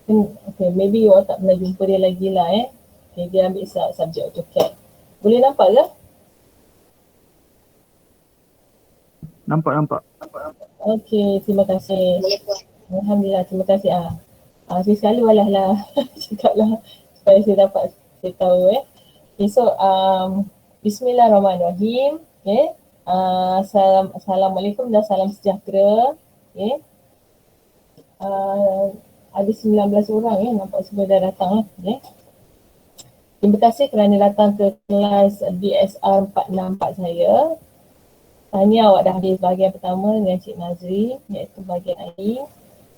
Okay, maybe you all tak pernah jumpa dia lagi lah Okay, dia ambil subjek AutoCAD. Boleh nampak ke? Nampak. Okay, terima kasih. Alhamdulillah, terima kasih. Sekali walah lah cakap lah supaya saya dapat saya tahu Okay, so Bismillahirrahmanirrahim. Okay. Assalamualaikum dan salam sejahtera. Okay. Ada 19 orang nampak semua dah datang okay. Terima kasih kerana datang ke kelas DSR 464 saya. Tahniah awak dah habis bahagian pertama dengan Cik Nazri, iaitu bahagian AI.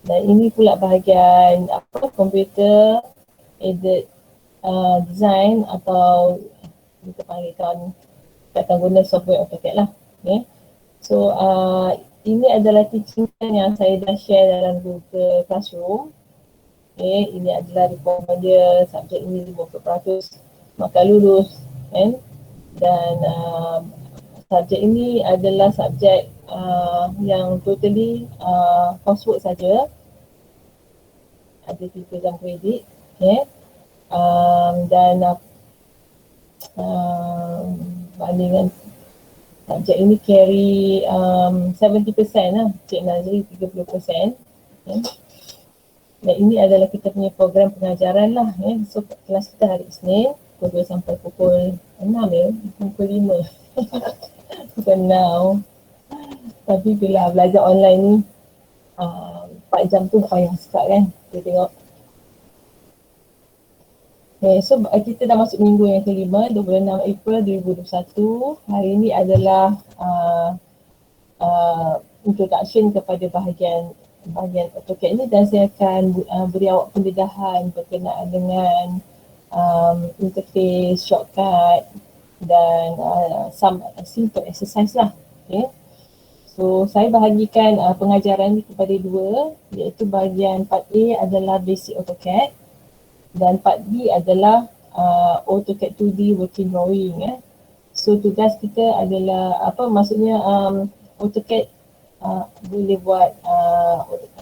Dan ini pula bahagian computer aided design atau kita panggilkan guna software AutoCAD lah. Okay. So ini adalah teaching yang saya dah share dalam Google Classroom. Okay, ini adalah requirement dia, subjek ini 50% maka lulus kan. Dan subjek ini adalah subjek yang totally coursework saja. Ada 3 jam kredit dan bandingan subjek ini carry 70% lah, Cik Nazri 30%. Dan ini adalah kita punya program pengajaran lah So kelas kita hari Isnin pukul 2 sampai pukul 6 pukul 5 bukan now. Tapi bila belajar online ni 4 jam tu payah sekali kan. Kita tengok. Okay, so kita dah masuk minggu yang kelima, 26 April 2021. Hari ini adalah introduction kepada bahagian AutoCAD ini dan saya akan beri awak pendedahan berkenaan dengan interface, shortcut dan some simple exercise lah. Okay. So saya bahagikan pengajaran ini kepada 2, iaitu bahagian part A adalah basic AutoCAD dan part B adalah AutoCAD 2D working drawing So tugas kita adalah maksudnya AutoCAD boleh buat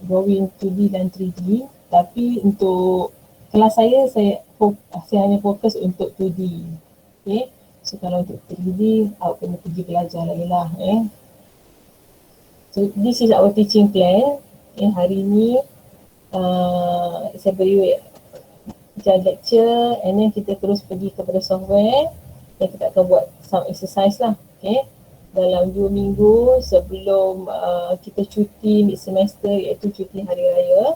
drawing 2D dan 3D, tapi untuk kelas saya hanya fokus untuk 2D. Okay. So kalau untuk 3D awak kena pergi belajar lagi lah So this is our teaching plan. Hari ni saya beri lecture and then kita terus pergi kepada software dan kita akan buat some exercise lah. Okay. Dalam 2 minggu sebelum kita cuti mid semester, iaitu cuti hari raya.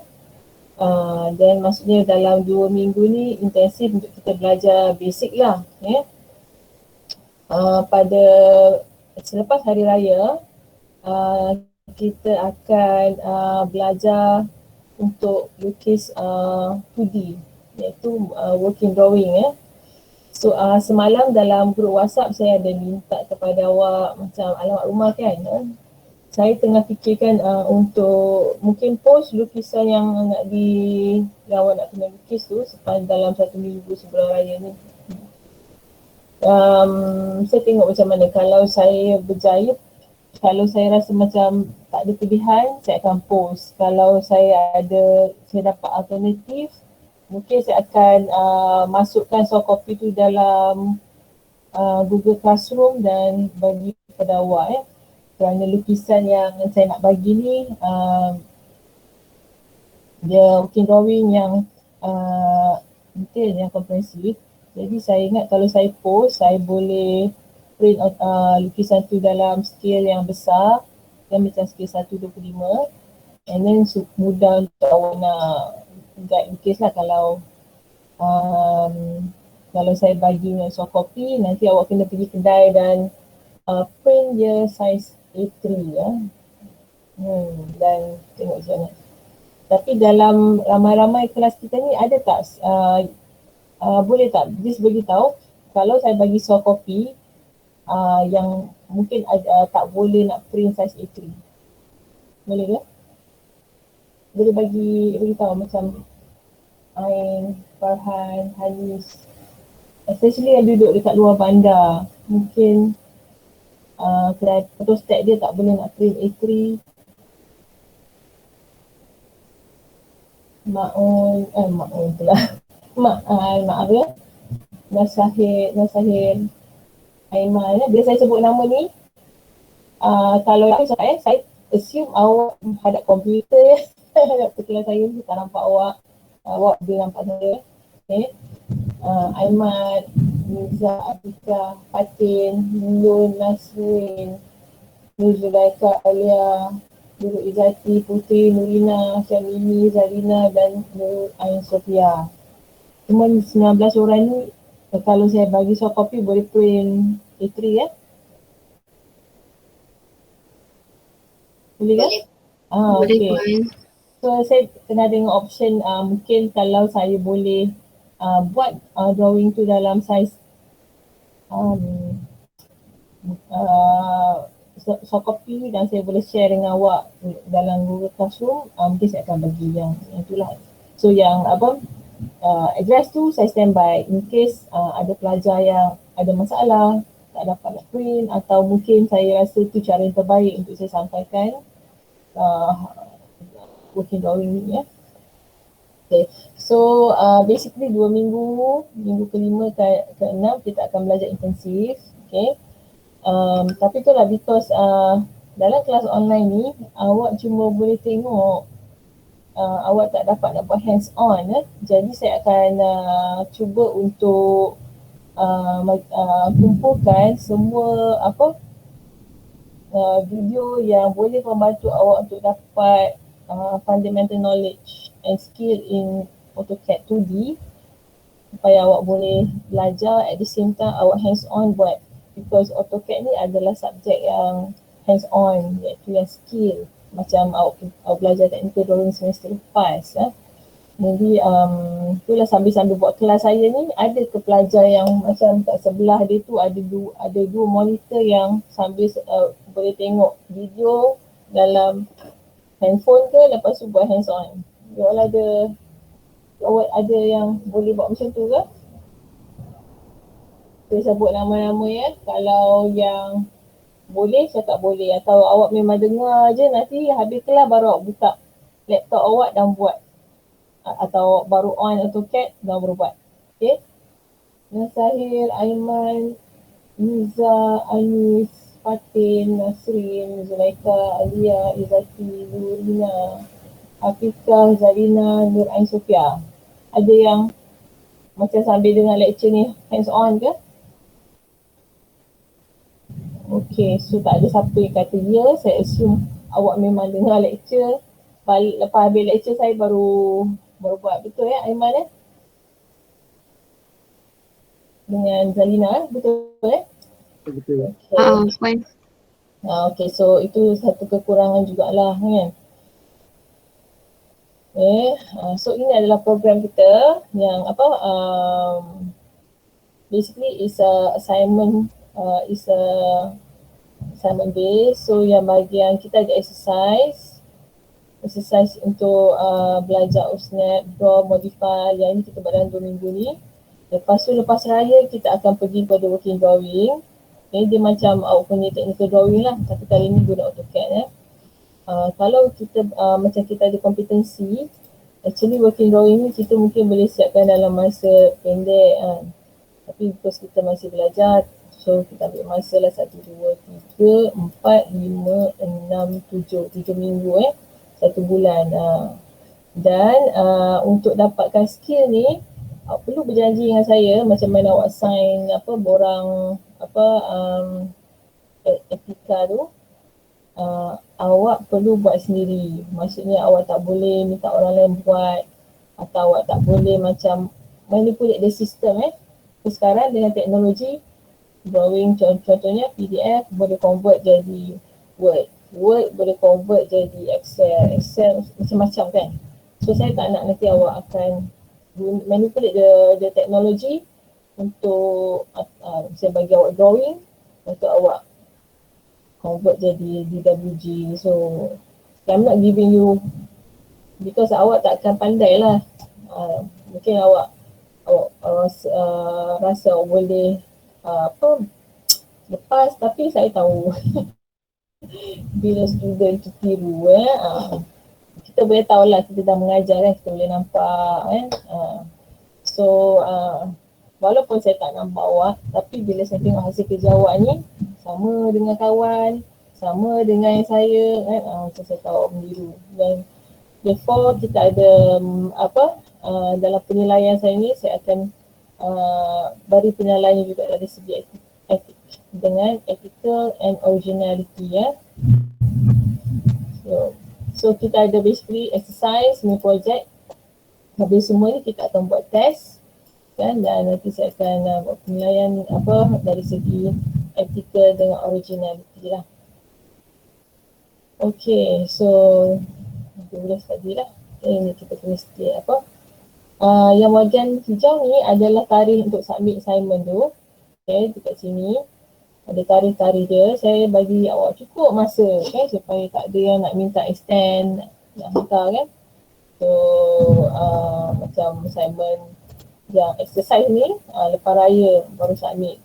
Dan maksudnya dalam 2 minggu ni intensif untuk kita belajar basic lah. Pada selepas hari raya, kita akan belajar untuk lukis 2D, iaitu working drawing So semalam dalam grup WhatsApp saya ada minta kepada awak macam alamat rumah kan. Saya tengah fikirkan untuk mungkin post lukisan yang awak nak kena lukis tu sepanjang dalam 1 minggu sebelum raya ni. Saya tengok macam mana. Kalau saya berjaya, kalau saya rasa macam tak ada pilihan, saya akan post. Kalau saya dapat alternatif, mungkin saya akan masukkan soft copy tu dalam Google Classroom dan bagi kepada awak kerana lukisan yang saya nak bagi ni dia working drawing yang detail, yang komprehensif. Jadi saya ingat kalau saya post, saya boleh print lukisan tu dalam scale yang besar, yang macam scale 1:25, and then mudah untuk awak nak guide lukis lah. Kalau saya bagi soft copy, nanti awak kena pergi kedai dan print dia size A3 dan tengok macam mana. Tapi dalam ramai-ramai kelas kita ni ada tak boleh tak just beritahu kalau saya bagi soft copy yang mungkin tak boleh nak print size A3, boleh ke? Boleh beritahu macam Ain, Farhan, Hanis, especially yang duduk dekat luar bandar, mungkin photostat dia tak boleh nak print A3. Maun pula. Maaf ya. Nasahir Aiman. Bila saya sebut nama ni, kalau saya assume awak hadap komputer ya. Ketika saya tak nampak awak dia nampak saya. Okay. Aiman, Miza, Abika, Fatin, Lun, Nasrin, Nur Zulaika, Alia, Nurul Izzati, Putri, Nurina, Syamini, Zarina dan Nur Ain Sofia. Cuma 19 orang ni kalau saya bagi soft copy boleh print A3 ya. Boleh kan? Okay. So saya kena dengan option mungkin kalau saya boleh buat drawing tu dalam saiz soft copy dan saya boleh share dengan awak dalam Google Classroom, mungkin saya akan bagi yang itulah. So yang address tu saya standby in case ada pelajar yang ada masalah, tak dapat nak print atau mungkin saya rasa tu cara yang terbaik untuk saya sampaikan working drawing ni ya. Okay. So basically 2 minggu, minggu ke-5 ke-6 kita akan belajar intensif. Okay. Tapi itulah because dalam kelas online ni awak cuma boleh tengok, awak tak dapat nak buat hands on jadi saya akan cuba untuk kumpulkan semua video yang boleh membantu awak untuk dapat fundamental knowledge and skill in AutoCAD 2D supaya awak boleh belajar at the same time awak hands on buat, because AutoCAD ni adalah subjek yang hands on, iaitu yang skill macam awak belajar technical drawing semester lepas Jadi itulah sambil-sambil buat kelas saya ni ada ke pelajar yang macam kat sebelah dia tu ada dua monitor yang sambil boleh tengok video dalam handphone ke lepas tu buat hands on. Awak ada yang boleh buat macam tu ke? Saya sebut nama-nama ya. Kalau yang boleh cakap boleh, atau awak memang dengar je nanti habis kelas baru awak buka laptop awak dan buat, atau baru on AutoCAD dan baru buat. Okay. Nasahir, Aiman, Miza, Anis, Fatin, Nasrin, Zulaika, Alia, Izzati, Nurina, Afiqah, Zarina, Nur Ain Sofia. Ada yang macam sambil dengar lecture ni hands on ke? Okay, so tak ada siapa yang kata ya. Saya assume awak memang dengar lecture. Lepas habis lecture saya baru buat. Betul ya Aiman dengan Zalina betul Betul. Okay. Okay, so itu satu kekurangan jugalah kan. Okay, so ini adalah program kita yang basically is a assignment, assignment based. So yang bahagian kita ada exercise untuk belajar Osnap, draw, modify, yang ni kita buat dalam 2 minggu ni. Lepas raya kita akan pergi pada working drawing. Okay, dia macam awak punya technical drawing lah, tapi kali ni guna AutoCAD kalau kita macam kita ada kompetensi, actually working drawing ni kita mungkin boleh siapkan dalam masa pendek tapi because kita masih belajar, so kita ambil masa lah 1, 2, 3, 4, 5, 6, 7, 3 minggu 1 bulan. Dan untuk dapatkan skill ni awak perlu berjanji dengan saya macam mana awak sign borang etika tu. Awak perlu buat sendiri. Maksudnya awak tak boleh minta orang lain buat, atau awak tak boleh macam manipulate the system Sekarang dengan teknologi drawing, contohnya PDF boleh convert jadi Word boleh convert jadi Excel macam-macam kan. So saya tak nak nanti awak akan manipulate the technology untuk saya bagi awak drawing untuk awak convert jadi DWG. So I'm not giving you, because awak tak akan pandai lah. Mungkin awak rasa awak boleh lepas, tapi saya tahu bila student tu tiru kita boleh tahu lah kita dah mengajar kan, kita boleh nampak kan. So walaupun saya tak nampak awak, tapi bila saya tengok hasil kerja awak ni sama dengan kawan, sama dengan saya kan, macam saya tahu awak biru. Dan therefore kita ada dalam penilaian saya ni, saya akan beri penilaian juga dari segi etik dengan ethical and originality ya. So kita ada basically exercise, ni project. Habis semua ni kita akan buat test kan, dan nanti saya akan buat penilaian dari segi ethical dengan originality lah. Okay, so boleh tadi lah. Ini kita tulis sikit yang bahagian hijau ni adalah tarikh untuk submit assignment tu. Okay, dekat sini ada tarikh-tarikh dia. Saya bagi awak cukup masa kan, supaya tak ada yang nak minta extend, nak hantar kan. So macam assignment yang exercise ni lepas raya baru submit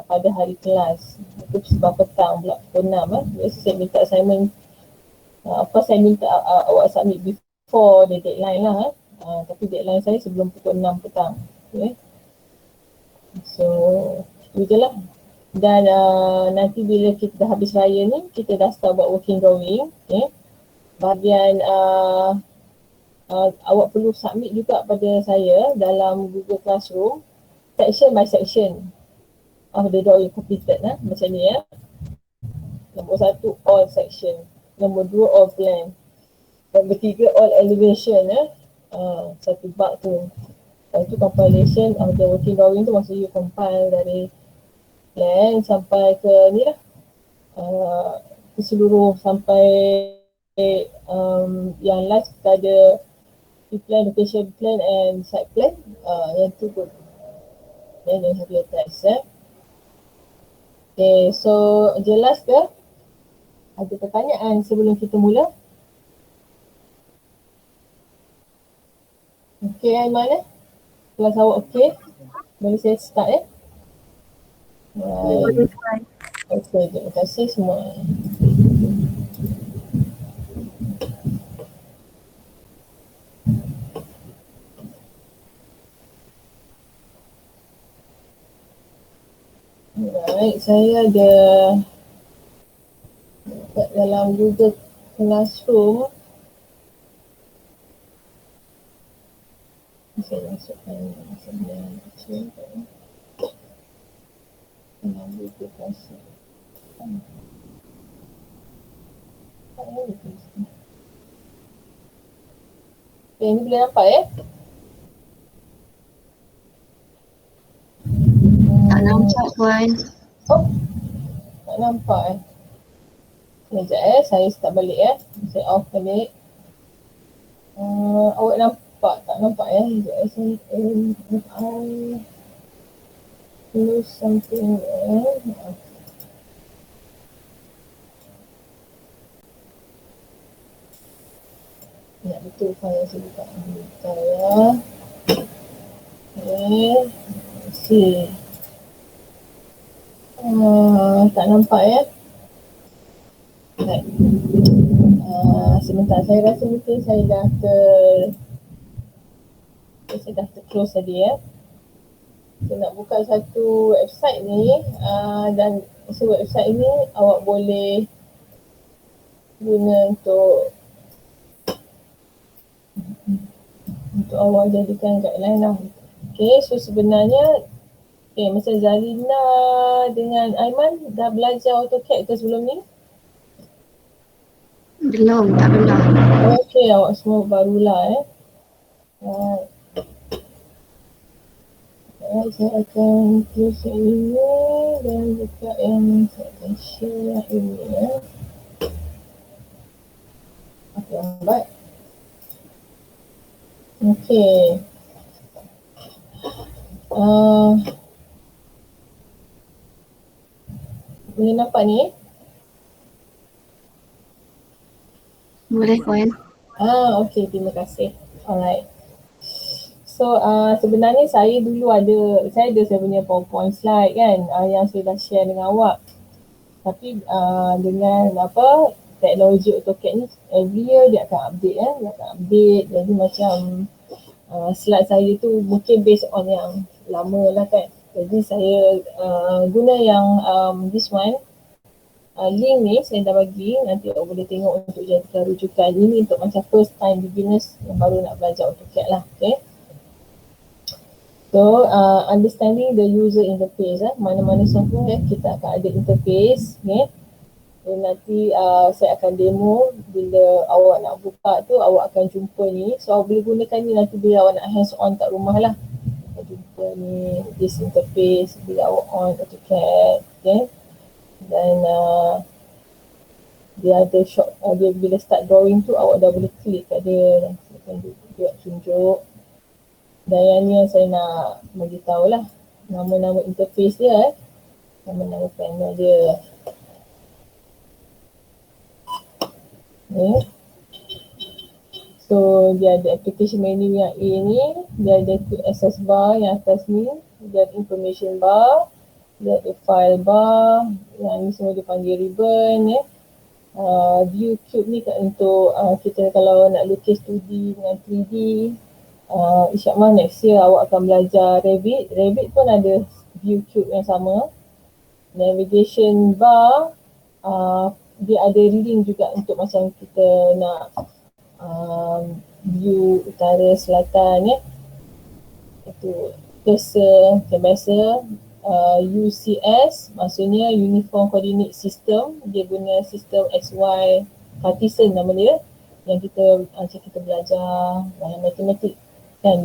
pada hari kelas. Itu sebab petang pula pukul 6 Biasa saya minta assignment saya minta awak submit before the deadline lah tapi deadline saya sebelum pukul 6 petang. Okay. So itu je lah. Dan nanti bila kita dah habis raya ni, kita dah start buat working drawing. Okay. Bahagian awak perlu submit juga pada saya dalam Google Classroom, section by section of the drawing completed macam ni ya. Nombor 1 all section, nombor 2 all plan, nombor 3 all elevation satu bug tu. Lepas tu compilation of the working drawing tu, maksud you compile dari plan sampai ke ni lah, ke seluruh sampai yang last kita ada plan, location plan and site plan. Yang tu pun then you have your test Okay, so jelas ke? Ada pertanyaan sebelum kita mula? Okay Aiman kelas awak okay? Boleh saya start Right. Okay, terima kasih semua. Right, saya ada dalam Google Classroom. Saya masukkan sebenarnya dalam Google Classroom. Okay, ini boleh nampak Tak nampak Puan. Oh, tak nampak Sekejap saya start balik Saya off balik. Awak nampak? Tak nampak Sekejap saya lose something Ya betul saya buka bentar Okay, see. Tak nampak Right. Sebentar, saya rasa mungkin saya dah close tadi Saya nak buka satu website ni dan website ni awak boleh guna untuk awak jadikan guideline lah. Okay, so sebenarnya macam Zarina dengan Aiman dah belajar AutoCAD ke sebelum ni? Belum, tak pernah. Okay, awak semua barulah saya akan close yang ini dan buka yang saya akan share yang ini Okay, lambat. Okay. Boleh nampak ni? Boleh Puan. Okay, terima kasih. Alright. So sebenarnya saya punya PowerPoint slide kan yang saya dah share dengan awak. Tapi dengan teknologi AutoCAD ni every year dia akan update dia akan update. Jadi macam slide saya tu mungkin based on yang lama lah kan. Jadi saya guna yang this one. Link ni saya dah bagi, nanti awak boleh tengok untuk jadikan rujukan. Ini untuk macam first time beginners yang baru nak belajar AutoCAD lah. Okay. So understanding the user interface, mana-mana software kita akan ada interface. Okay. Dan nanti saya akan demo bila awak nak buka tu, awak akan jumpa ni. So awak boleh gunakan ni nanti bila awak nak hands on kat rumah lah. Awak jumpa ni, this interface bila awak on AutoCAD. Okay. Dan dia ada short, dia bila start drawing tu awak dah boleh klik kat dia dan saya akan dia tunjuk. Dan yang ni yang saya nak bagi tahu lah nama-nama interface dia nama-nama panel dia. Okay. So dia ada application menu yang A ni, dia ada quick access bar yang atas ni, dia ada information bar, dia ada file bar, yang ni semua dipanggil ribbon view cube ni untuk kita kalau nak lukis 2D dengan 3D. InsyaAllah next year awak akan belajar Revit. Revit pun ada view cube yang sama. Navigation bar, dia ada reading juga untuk macam kita nak view utara selatan itu cursor macam biasa. UCS maksudnya Uniform Coordinate System, dia guna sistem XY Cartesian nama dia yang kita macam kita belajar dalam matematik kan.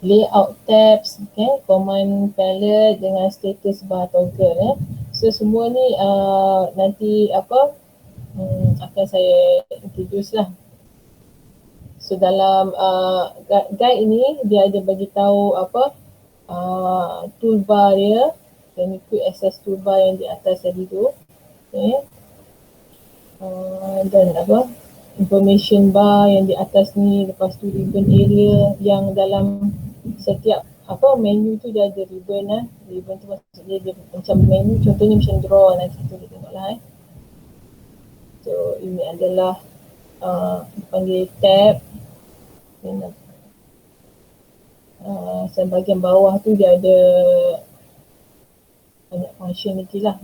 Layout tabs, okay, command palette dengan status bar toggle So semua ni nanti akan saya introduce lah. So dalam guide ini dia ada bagi tahu toolbar dia, dan quick access toolbar yang di atas tadi tu. Okay. Dan information bar yang di atas ni, lepas tu ribbon area yang dalam setiap menu tu dia ada ribbon ribbon tu maksudnya dia macam menu, contohnya macam draw, nanti kita boleh tengok lah So ini adalah dipanggil tab. Dan bahagian bawah tu dia ada banyak functionality lah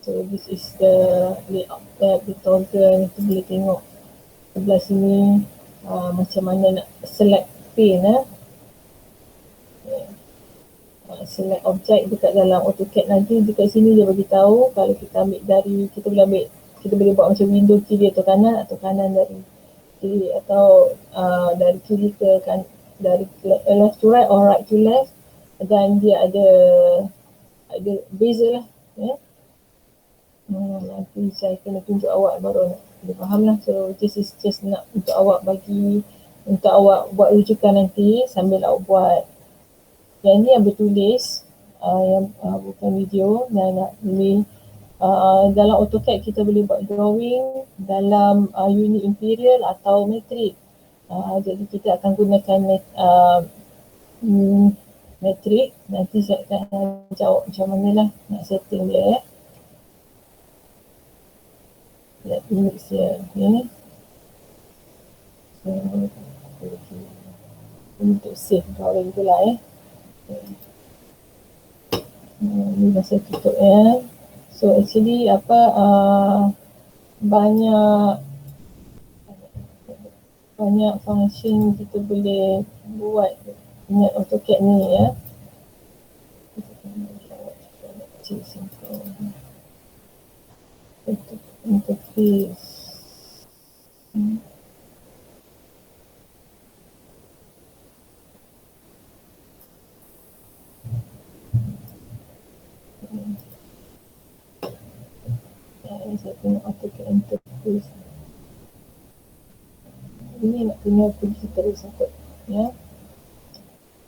So this is the layout tab, the toggle. Kita boleh tengok sebelah sini macam mana nak select pane select objek dekat dalam AutoCAD. Nanti dekat sini dia bagi tahu kalau kita ambil dari, kita boleh buat macam window kiri atau kanan dari kiri atau dari kiri ke kan, dari left to right or right to left. Dan dia ada beza lah nanti saya kena tunjuk awak baru nak boleh faham lah. So this is just nak untuk awak untuk awak buat rujukan nanti sambil awak buat. Yang ni yang bertulis yang bukan video. Dan nak boleh dalam AutoCAD kita boleh buat drawing dalam unit imperial atau metrik. Jadi kita akan gunakan metrik. Nanti saya akan jawab macam mana lah nak setting dia Let me mix here. So, untuk save drawing tu lah ni dah saya tutup So actually banyak function kita boleh buat dengan AutoCAD ni interface ini saya tengok AutoCAD interface ini nak kena pergi terus kot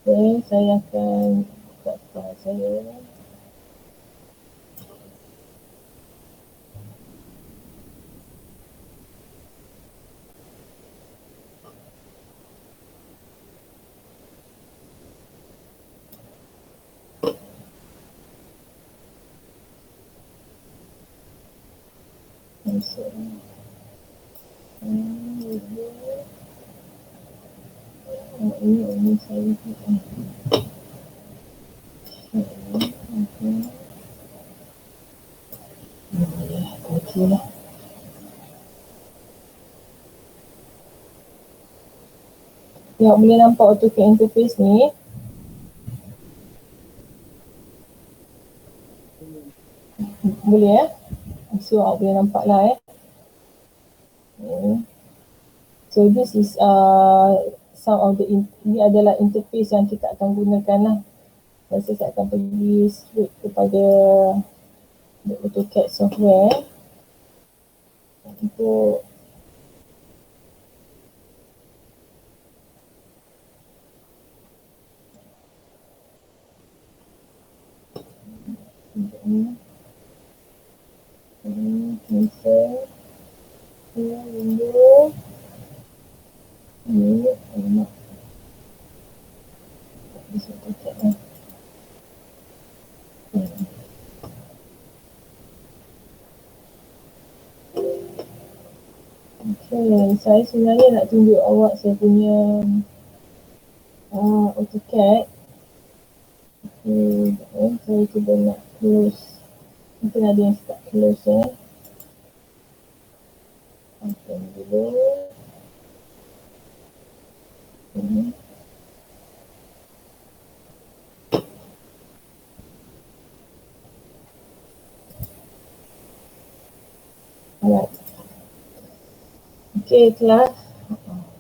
Okay, saya akan buka file saya masuk. Ini saya. Okey lah. Ya, boleh nampak AutoCAD interface ni. Boleh so awak boleh nampak lah So this is some of the ini adalah interface yang kita akan gunakan lah. Saya akan pergi straight kepada the AutoCAD software untuk cancel window ni nak bisa AutoCAD lah. Okay, saya sebenarnya nak tunjuk awak saya punya AutoCAD. Saya cuba nak close. Mungkin ada yang start close open dulu. Alright. Okay, telah.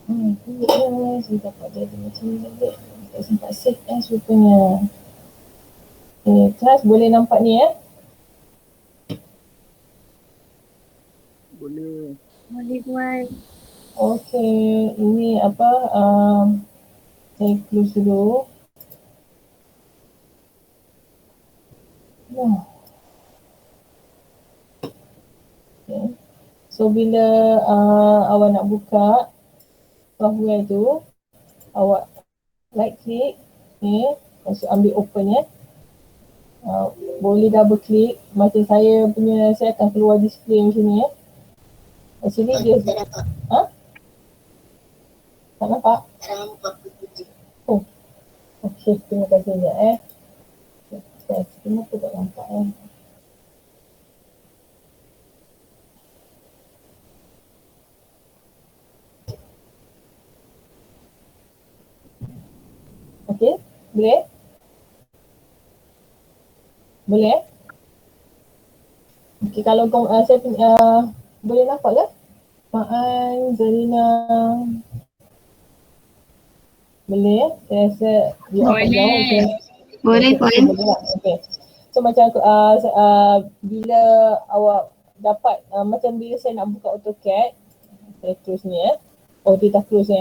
Saya dapat jadi macam ni lagi. Tak sempat save rupanya. Okay, kelas boleh nampak ni Boleh. Boleh buat. Okay, ini apa saya close dulu. Okay. So bila awak nak buka software tu, awak right click masuk ambil open boleh double click macam saya punya, saya akan keluar display macam ni actually dia tak nampak? Oh, okay, terima kasih sekejap kenapa tak nampak Okay, boleh? Boleh? Okay, kalau saya boleh nampak ke? Maan, Zarina. Boleh Saya rasa dia akan jawab. Boleh Puan. Okay. So macam bila awak dapat macam bila saya nak buka AutoCAD, saya close ni Oh, dia dah close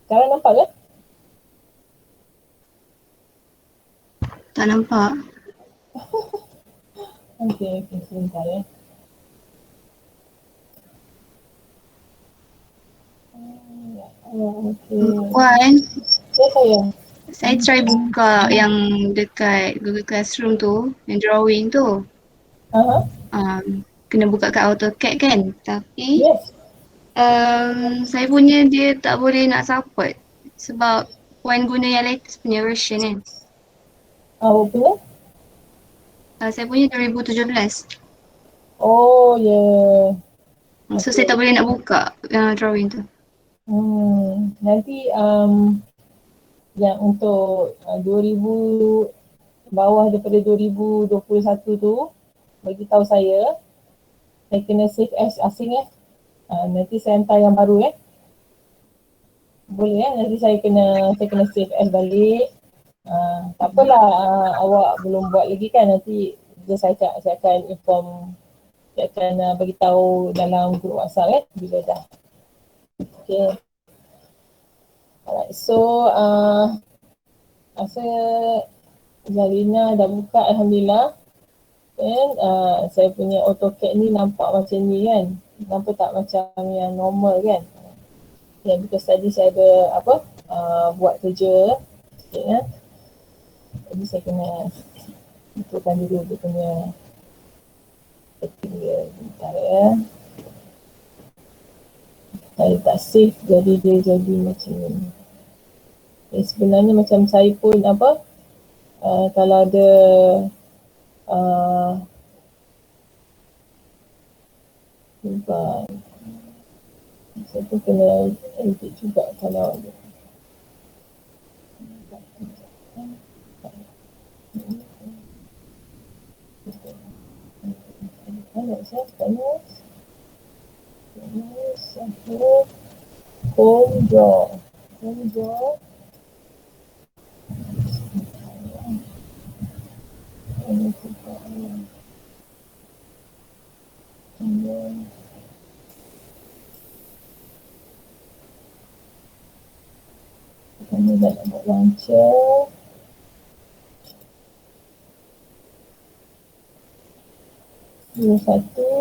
Sekarang nampak ke? Tak nampak. Okay, sebentar okay. Puan, Saya saya try buka yang dekat Google Classroom tu, yang drawing tu. Kena buka kat AutoCAD kan? Tapi Yes. saya punya dia tak boleh nak support sebab Puan guna yang latest punya version kan? Apa punya? Saya punya 2017. Oh, ya. So saya tak boleh nak buka drawing tu. Nanti yang untuk 2000 bawah daripada 2021 tu bagi tahu saya kena save as asing nanti saya hantar yang baru boleh nanti saya kena save as balik. Tak apalah awak belum buat lagi kan, nanti saya akan inform, saya akan bagi tahu dalam grup WhatsApp bila dah. Okay. Alright, so saya Zarina dah buka Alhamdulillah. Dan saya punya AutoCAD ni nampak macam ni kan. Nampak tak macam yang normal kan. Ya, because tadi saya ada buat kerja sikit Jadi saya kena betulkan dulu dia punya setting dia bentar ya. Saya tak save jadi dia jadi macam ni. Sebenarnya macam saya pun apa kalau ada saya pun kena edit juga kalau ada. Kalau saya panas aku home draw kami dah nak buat launcher. Dua satu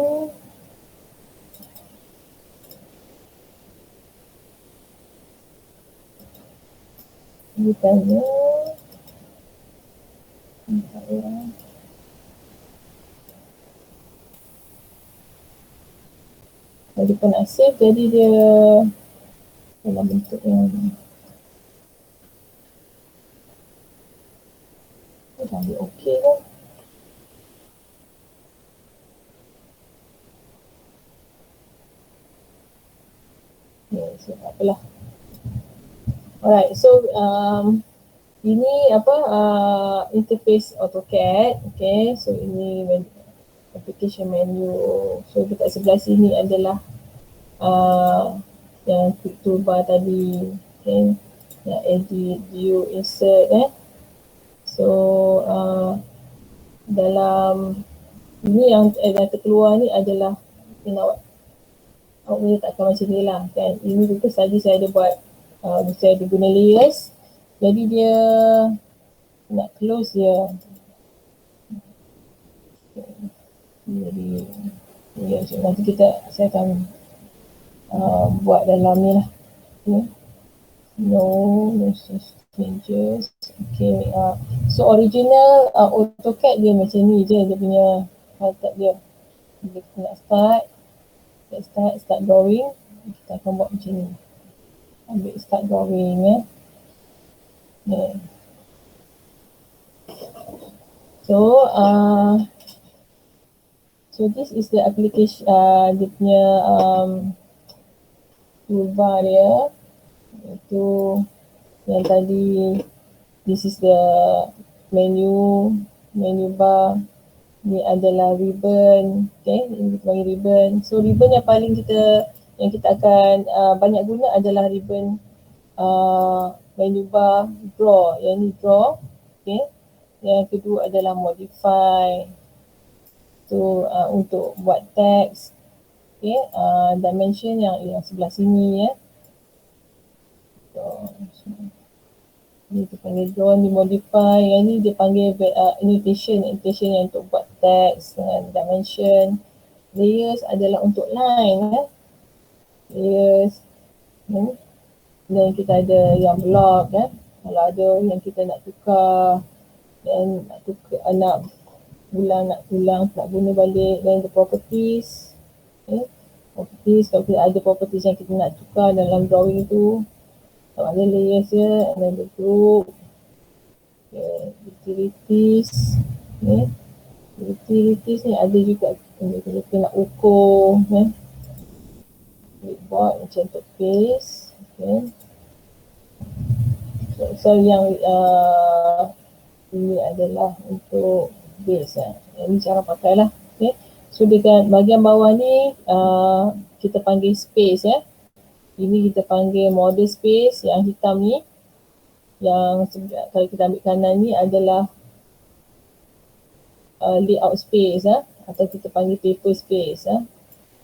dia tanya empat orang jadi pun nak save jadi dia dalam bentuk yang dah ambil okey kan. So apalah. Alright, so ini apa interface AutoCAD. Okay, so ini application menu. So dekat sebelah sini adalah yang toolbar tadi. Okay, yang edit, view, insert So dalam ini yang terkeluar ni adalah awak boleh takkan macam ni lah kan. Ini because tadi saya ada buat saya ada guna layers, jadi dia nak close dia. Jadi so nanti saya akan buat dalam ni lah. No changes. Okay, so original AutoCAD dia macam ni je, dia punya tab dia. Bila kita nak start drawing, kita akan buat macam ni. Ambil start drawing So this is the application, dia punya toolbar dia. Itu yang tadi, this is the menu bar. Ni adalah ribbon, okay, ini kita panggil ribbon. So ribbon yang paling kita akan banyak guna adalah ribbon menu bar draw. Yang ni draw, okay. Yang kedua adalah modify. So untuk buat teks, okay, dimension yang sebelah sini So, ni dia panggil draw, ni modify. Yang ni dia panggil annotation yang untuk buat teks dengan dimension. Layers adalah untuk line layers dan kita ada yang block kalau ada yang kita nak tukar dan nak guna balik. Dan the properties properties, kalau kita ada properties yang kita nak tukar dalam drawing tu, so ada layers and then the group, utilities utilities ni ada juga kita nak ukur clipboard macam untuk paste, so yang ini adalah untuk base ini cara pakai lah. So dekat bahagian bawah ni kita panggil space ini kita panggil model space. Yang hitam ni, yang kalau kita ambil kanan ni adalah layout space atau kita panggil paper space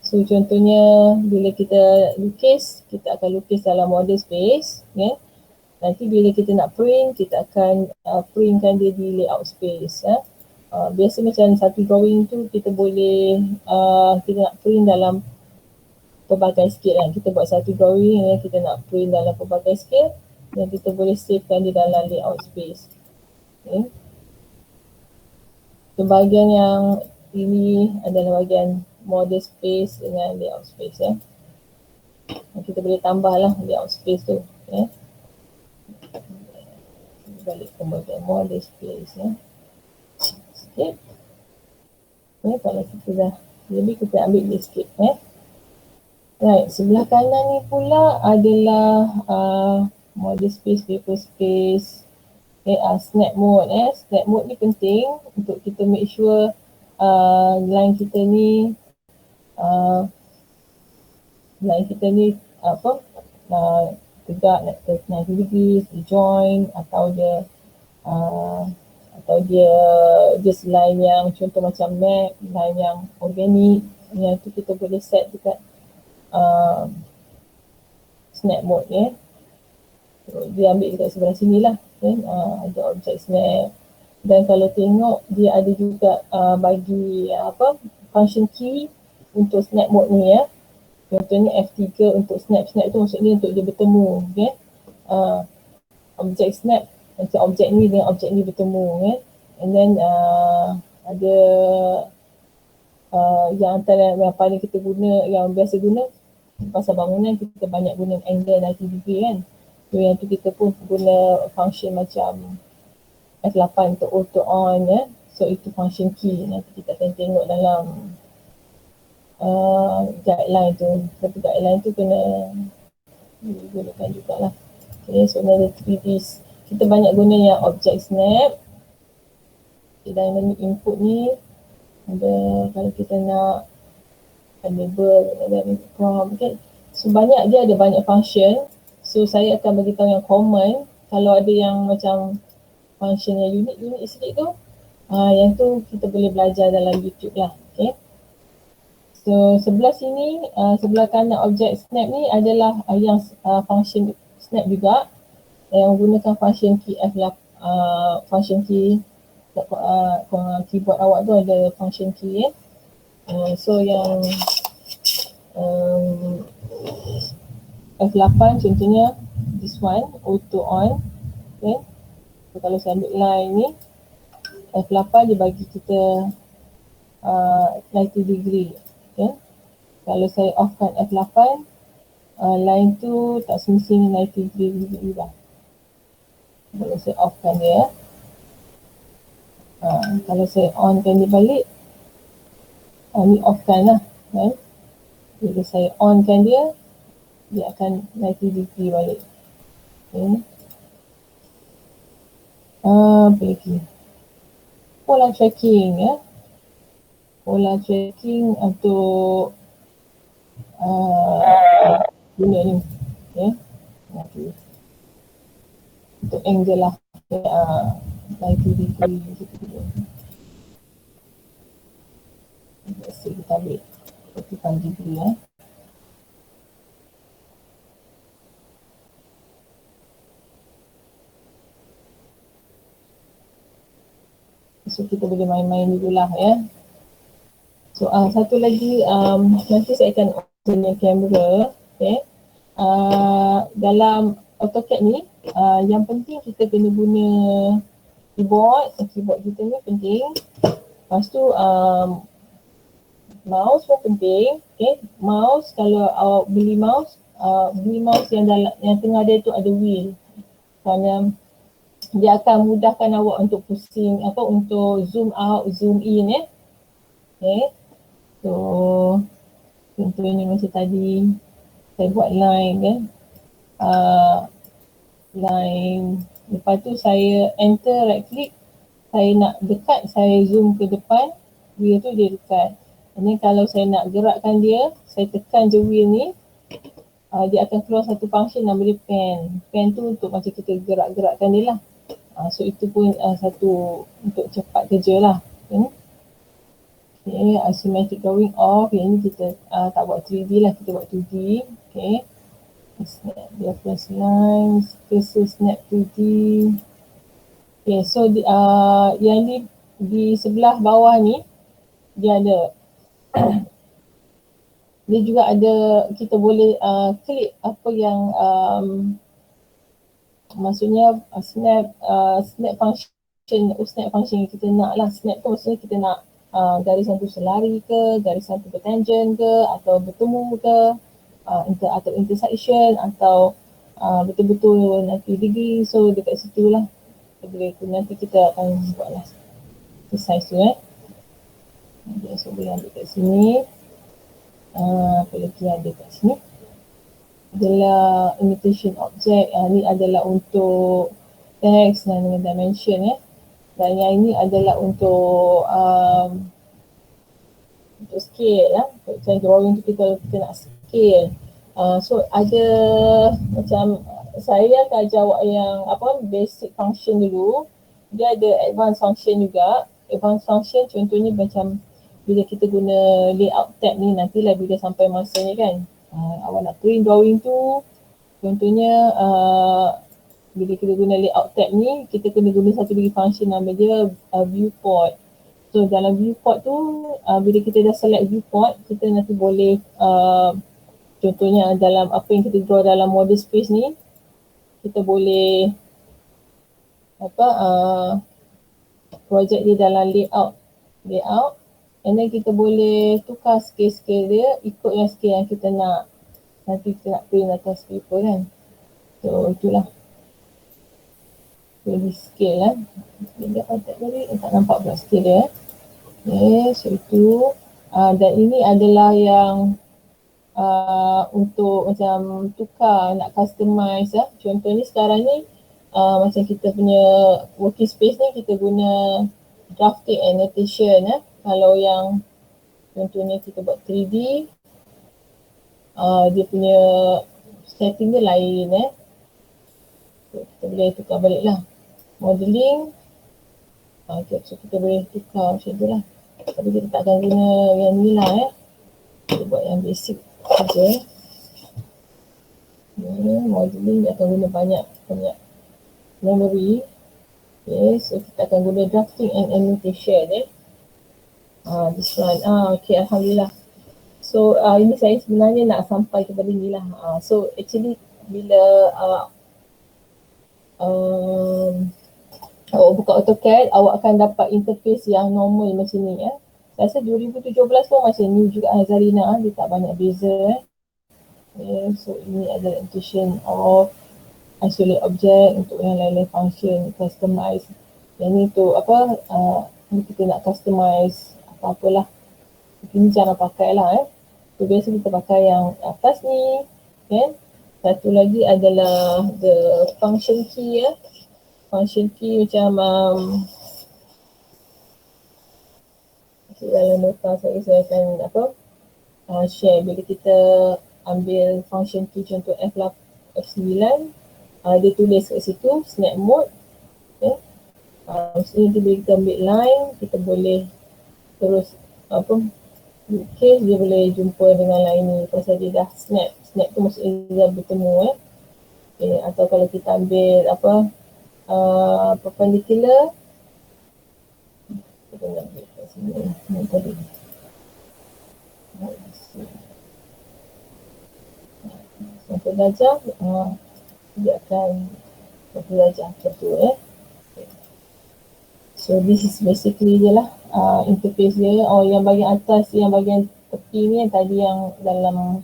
So contohnya bila kita lukis, kita akan lukis dalam model space Nanti bila kita nak print, kita akan printkan dia di layout space Biasa macam satu drawing tu kita boleh kita nak print dalam pelbagai scale Kita buat satu drawing kita nak print dalam pelbagai scale dan kita boleh savekan di dalam layout space. So bahagian yang kiri adalah bahagian model space dengan layout space ya. Kita boleh tambahlah layout space tu ya. Balik ke bahagian model space ya. Sikit. Ya, kalau kita dah jadi kita ambil escape ya. Right, sebelah kanan ni pula adalah model space, paper space, snap mode Snap mode ni penting untuk kita make sure line kita ni tegak nak ke 90 degrees, join atau dia just line yang contoh macam map, line yang organik, yang tu kita boleh set dekat snap mode ya. Dia ambil dekat sebelah sini lah kan, ada object snap. Dan kalau tengok dia ada juga bagi function key untuk snap mode ni ya. Contohnya F3 untuk snap tu maksudnya untuk dia bertemu okay? Object snap macam objek ni dengan objek ni bertemu okay? And then ada yang antara yang paling kita guna, yang biasa guna pasal bangunan, kita banyak guna angle 90 degree kan. So yang tu kita pun guna function macam F8 untuk auto on ya. So itu function key, nanti kita akan tengok dalam guideline tu. Tapi guideline tu kena digunakan jugalah. Okay, so ada 3D. Kita banyak guna yang object snap. Dynamic input ni ada, kalau kita nak label, ada prompt okay. So banyak, dia ada banyak function. So saya akan bagi tahu yang common. Kalau ada yang macam function yang unik sikit tu, yang tu kita boleh belajar dalam YouTube lah. Okay. So sebelah sini, sebelah kanan objek snap ni adalah yang function snap juga, yang menggunakan function key F8, function key keyboard awak tu ada function key ya. So yang F8 contohnya this one auto on okay. So kalau saya ambil line ni F8 dia bagi kita 90 degree okay. Kalau saya offkan F8 line tu tak semestinya 90 degree lah. Kalau saya offkan dia kalau saya onkan dia balik ni offkan lah kan. Bila saya onkan dia akan 90 degree balik okay. Apa lagi? Pola tracking ya. Pola tracking untuk guna ni okay. Untuk angle lah 90 degree gitu. Let's see, kita ambil 45 degree ya. So kita boleh main-main dulu lah ya. So satu lagi nanti saya akan on kamera okay. Dalam AutoCAD ni yang penting kita kena guna keyboard kita ni penting. Lepas tu mouse pun penting okay. Mouse, kalau awak beli mouse yang dalam, yang tengah dia tu ada wheel, kerana dia akan mudahkan awak untuk pusing untuk zoom out, zoom in ya. Okay. So contohnya macam tadi saya buat line kan. Line, lepas tu saya enter right click, saya nak dekat, saya zoom ke depan, wheel tu dia dekat. Ini kalau saya nak gerakkan dia, saya tekan je wheel ni, dia akan keluar satu function nama dia pen. Pen tu untuk macam kita gerak-gerakkan dia lah. So itu pun satu untuk cepat kerja lah. Okay, asymmetric drawing off. Yang ni kita tak buat 3D lah, kita buat 2D. Okay. Snap reference lines, cursor snap 2D. Okay, so yang ni di sebelah bawah ni dia ada dia juga ada, kita boleh klik apa yang maksudnya snap function yang kita nak lah. Snap tu maksudnya kita nak garisan tu selari ke, garisan tu bertangent ke, atau bertemu ke, atau intersection, atau betul-betul nanti degree. So dekat situ lah nanti kita akan buat lah exercise tu Okay, so boleh ambil kat sini. Apa lagi ada kat sini adalah imitation object. Ni adalah untuk text dan dengan dimension dan yang ini adalah untuk scale lah. Macam drawing tu kita nak scale. So ada macam saya akan ajar awak yang basic function dulu. Dia ada advanced function juga. Advanced function contohnya macam bila kita guna layout tab ni, nantilah bila sampai masanya kan, awak nak print drawing tu, contohnya bila kita guna layout tab ni, kita kena guna satu lagi function nama dia viewport. So dalam viewport tu, bila kita dah select viewport, kita nanti boleh contohnya dalam apa yang kita draw dalam model space ni, kita boleh project dia dalam layout, and then kita boleh tukar scale dia ikut yang scale yang kita nak, nanti kita nak print atas paper kan. So itulah jadi scale lah. Dia kontak tadi, tak nampak pula scale dia. Okay, so itu dan ini adalah yang untuk macam tukar, nak customize Contohnya sekarang ni macam kita punya working space ni, kita guna drafting annotation Kalau yang contohnya kita buat 3D, dia punya setting dia lain so, kita boleh tukar balik lah. Modeling, so kita boleh tukar macam tu lah. Tapi kita tak akan guna yang ni lah kita buat yang basic saja. Modeling dia akan guna banyak memory. Okay, so kita akan guna drafting and annotation this one. Okay, Alhamdulillah. So ini saya sebenarnya nak sampai kepada ni lah. So actually bila awak buka AutoCAD, awak akan dapat interface yang normal macam ni Saya rasa 2017 pun macam ni juga Hazarina, dia tak banyak beza So ini adalah intuition of isolate object untuk yang lain-lain function, customize. Yang ni tu kita nak customize apa-apalah. Ini cara pakai lah So biasa kita pakai yang atas ni kan. Satu lagi adalah the function key Function key macam dalam nota saya akan share bila kita ambil function key contoh F9, dia tulis kat situ snap mode maksudnya bila kita ambil line, kita boleh terus case dia boleh jumpa dengan line ni pasal dia dah snap tu maksudnya dia dah bertemu atau kalau kita ambil perpendicular, kita nak ambil kat sini ni tadi sampai darjah dia akan sampai darjah macam tu So this is basically je lah interface dia. Yang bahagian atas, yang bahagian tepi ni yang tadi yang dalam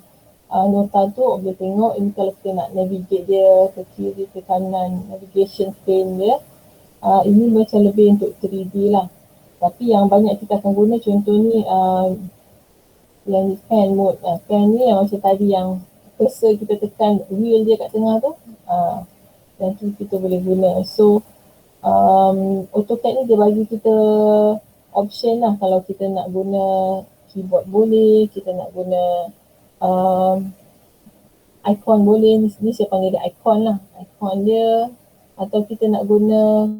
nota tu, boleh tengok ini kalau kita nak navigate dia ke kiri ke kanan, navigation pane dia. Ini macam lebih untuk 3D lah. Tapi yang banyak kita akan guna contoh ni yang pen mode. Pen ni yang macam tadi yang cursor kita tekan wheel dia kat tengah tu. Nanti kita boleh guna. So AutoCAD ni dia bagi kita option lah. Kalau kita nak guna keyboard boleh, kita nak guna icon boleh. Ni saya panggil dia icon lah, icon dia. Atau kita nak guna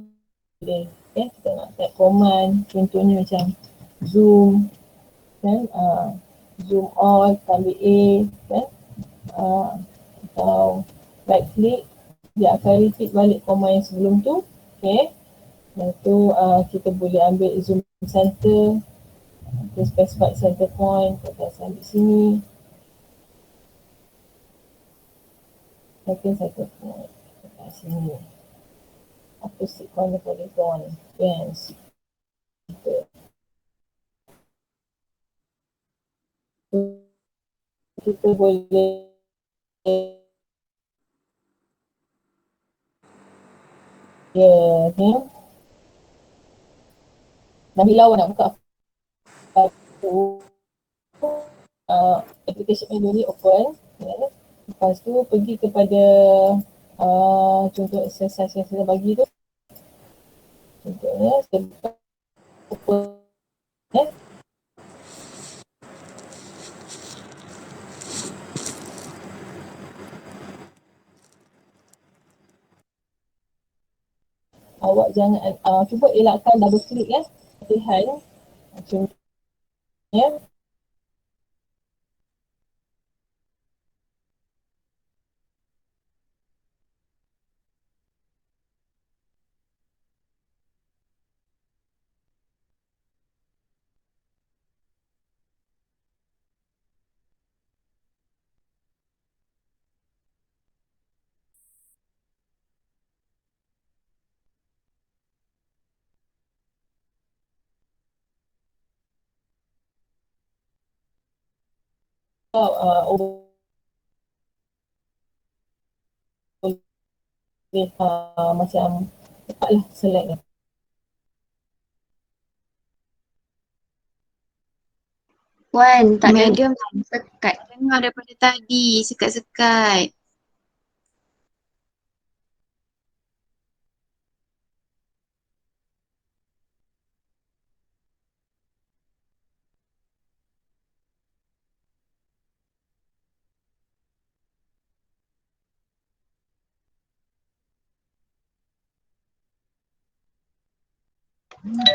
boleh kita nak type command contohnya macam zoom kan, zoom all, kita ambil A kan, atau right click, dia akan repeat balik command yang sebelum tu. Dan tu kita boleh ambil zoom center, kita specify center point, kita ambil sini second center point kat sini, opposite corner polygon, fence, kita kita boleh ni dan bila awak nak buka application manually open lepas tu pergi kepada contoh exercise yang saya bagi tu, contohnya saya buka open awak jangan cuba elakkan double click latihan contohnya macam cepatlah select ni. Wan, tak Madam, sekat. dengar daripada tadi sekat-sekat.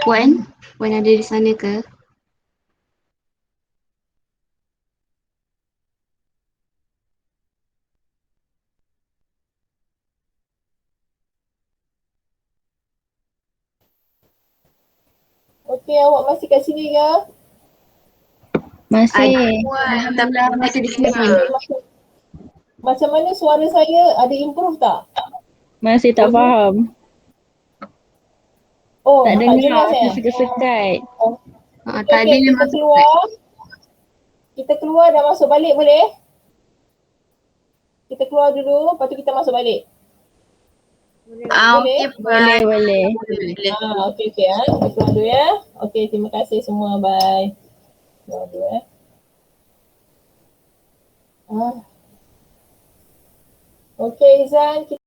Wan ada di sana ke? Okey, awak masih kat sini ke? Masih. Alhamdulillah masih di sini. Macam mana suara saya, ada improve tak? Masih tak faham. Oh, Tak tak dengar, jelas masih sekat-sekat. Okey, Tadi kita memang keluar. Kita keluar dan masuk balik boleh? Kita keluar dulu, lepas tu kita masuk balik. Boleh? Boleh, boleh. Okey, kita keluar dulu ya. Okey, terima kasih semua, bye. Keluar dulu Okey, Izan,